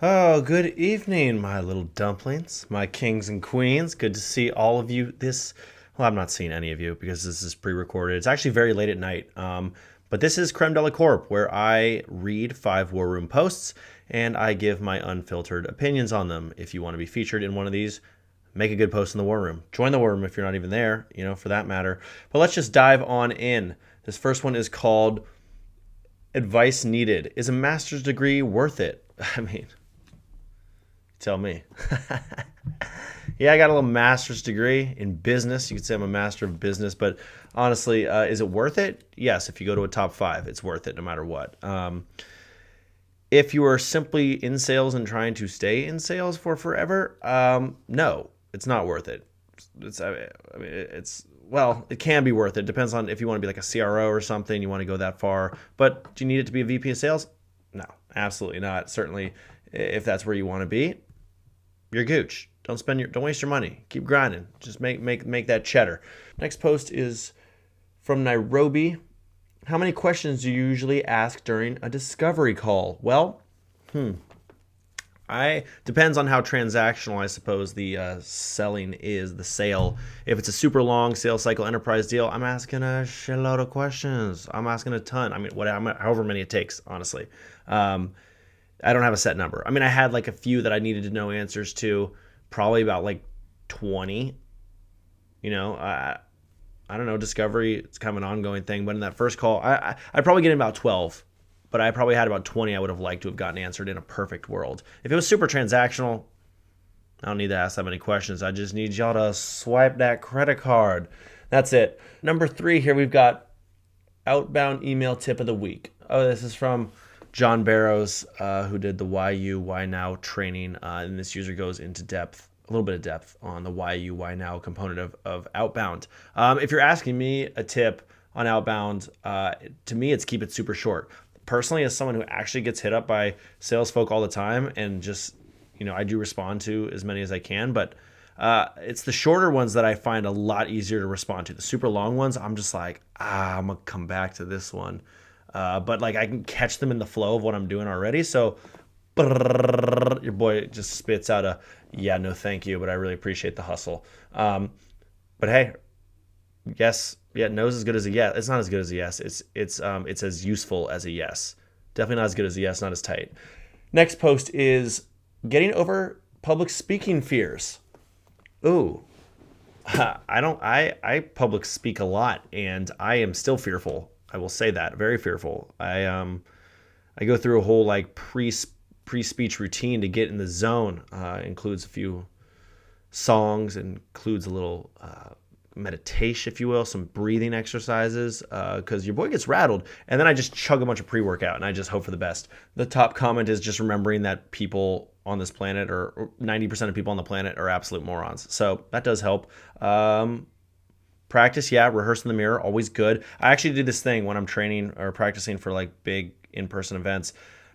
Oh, good evening, my little dumplings, my kings and queens. Good to see all of you. Well, I'm not seeing any of you because this is pre-recorded. It's actually very late at night. But this is Creme de la Corp, where I read 5 War Room posts and I give my unfiltered opinions on them. If you want to be featured in one of these, make a good post in the War Room. Join the War Room if you're not even there, for that matter. But let's just dive on in. This first one is called Advice Needed. Is a master's degree worth it? I mean, tell me. Yeah, I got a little master's degree in business. You could say I'm a master of business, but honestly, is it worth it? Yes, if you go to a top 5, it's worth it no matter what. If you are simply in sales and trying to stay in sales for forever, no, it's not worth it. It can be worth it. Depends on if you want to be like a CRO or something, you want to go that far. But do you need it to be a VP of sales? No, absolutely not. Certainly, if that's where you want to be, you're gooch. Don't waste your money. Keep grinding. Just make that cheddar. Next post is from Nairobi. How many questions do you usually ask during a discovery call? Well, I depends on how transactional I suppose the selling is, the sale. If it's a super long sales cycle enterprise deal, I'm asking a shitload of questions. I'm asking a ton. I mean, however many it takes, honestly. I don't have a set number. I mean, I had like a few that I needed to know answers to, probably about like 20. I don't know, discovery, it's kind of an ongoing thing. But in that first call, I probably get in about 12, but I probably had about 20 I would have liked to have gotten answered in a perfect world. If it was super transactional, I don't need to ask that many questions. I just need y'all to swipe that credit card. That's it. Number 3 here, we've got Outbound email tip of the week. Oh, this is from John Barrows, who did the Why You, Why Now training. And this user goes into a little bit of depth on the Why You, Why Now component of Outbound. If you're asking me a tip on Outbound, to me, it's keep it super short. Personally, as someone who actually gets hit up by sales folk all the time and just, I do respond to as many as I can, but it's the shorter ones that I find a lot easier to respond to. The super long ones, I'm just like, I'm going to come back to this one. But like I can catch them in the flow of what I'm doing already. So your boy just spits out a, yeah, no, thank you, but I really appreciate the hustle. But hey, yes, yeah, no is as good as a yes. It's not as good as a yes. It's as useful as a yes. Definitely not as good as a yes, not as tight. Next post is getting over public speaking fears. Ooh. I public speak a lot and I am still fearful. I will say that, very fearful. I go through a whole like pre-speech routine to get in the zone. Includes a few songs, includes a little meditation, if you will, some breathing exercises, because your boy gets rattled. And then I just chug a bunch of pre-workout and I just hope for the best. The top comment is just remembering that people on this planet, or 90% of people on the planet, are absolute morons. So that does help. Practice, yeah, rehearse in the mirror, always good. I actually do this thing when I'm training or practicing for like big in-person events.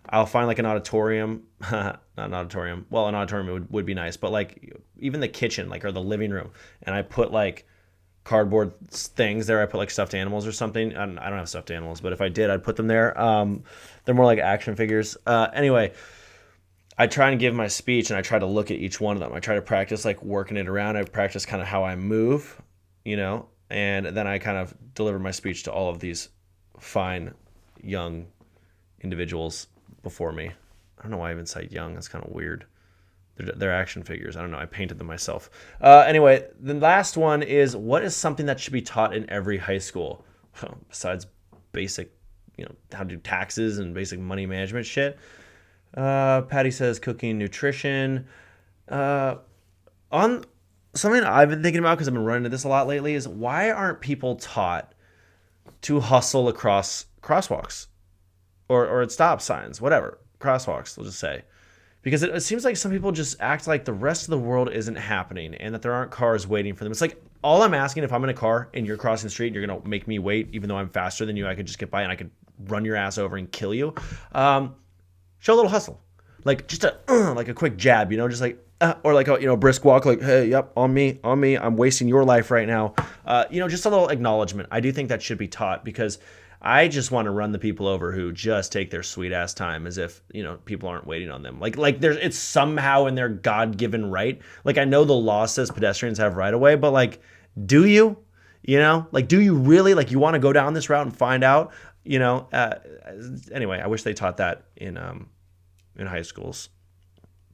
I'll find like an auditorium, not an auditorium. Well, an auditorium would be nice, but like even the kitchen, like, or the living room, and I put like cardboard things there. I put like stuffed animals or something. I don't have stuffed animals, but if I did, I'd put them there. They're more like action figures. Anyway, I try and give my speech and I try to look at each one of them. I try to practice like working it around. I practice kind of how I move, and then I kind of deliver my speech to all of these fine young individuals before me. I don't know why I even cite young. That's kind of weird. They're action figures. I don't know. I painted them myself. Anyway, the last one is, what is something that should be taught in every high school? Besides basic, how to do taxes and basic money management shit. Patty says cooking, nutrition. On something I've been thinking about, because I've been running into this a lot lately, is why aren't people taught to hustle across crosswalks or at stop signs, whatever, crosswalks, we'll just say. Because it seems like some people just act like the rest of the world isn't happening and that there aren't cars waiting for them. It's like, all I'm asking, if I'm in a car and you're crossing the street, you're going to make me wait, even though I'm faster than you, I could just get by and I could run your ass over and kill you. Show a little hustle. Like just like a quick jab, just like, or like a brisk walk, like, hey, yep, on me, I'm wasting your life right now. Just a little acknowledgement. I do think that should be taught, because I just want to run the people over who just take their sweet ass time, as if, people aren't waiting on them. Like there's, it's somehow in their God-given right. Like, I know the law says pedestrians have right of way, but like, do you? Like, do you really? Like, you want to go down this route and find out? Anyway, I wish they taught that in high schools.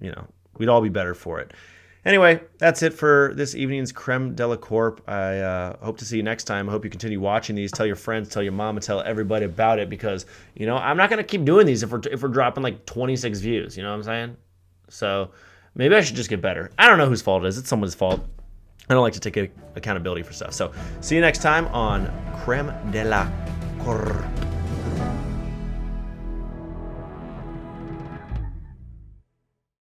We'd all be better for it. Anyway, that's it for this evening's Creme de la Corp. I hope to see you next time. I hope you continue watching these. Tell your friends, tell your mama, tell everybody about it, because, I'm not going to keep doing these if we're dropping like 26 views. You know what I'm saying? So maybe I should just get better. I don't know whose fault it is. It's someone's fault. I don't like to take accountability for stuff. So see you next time on Creme de la Corp.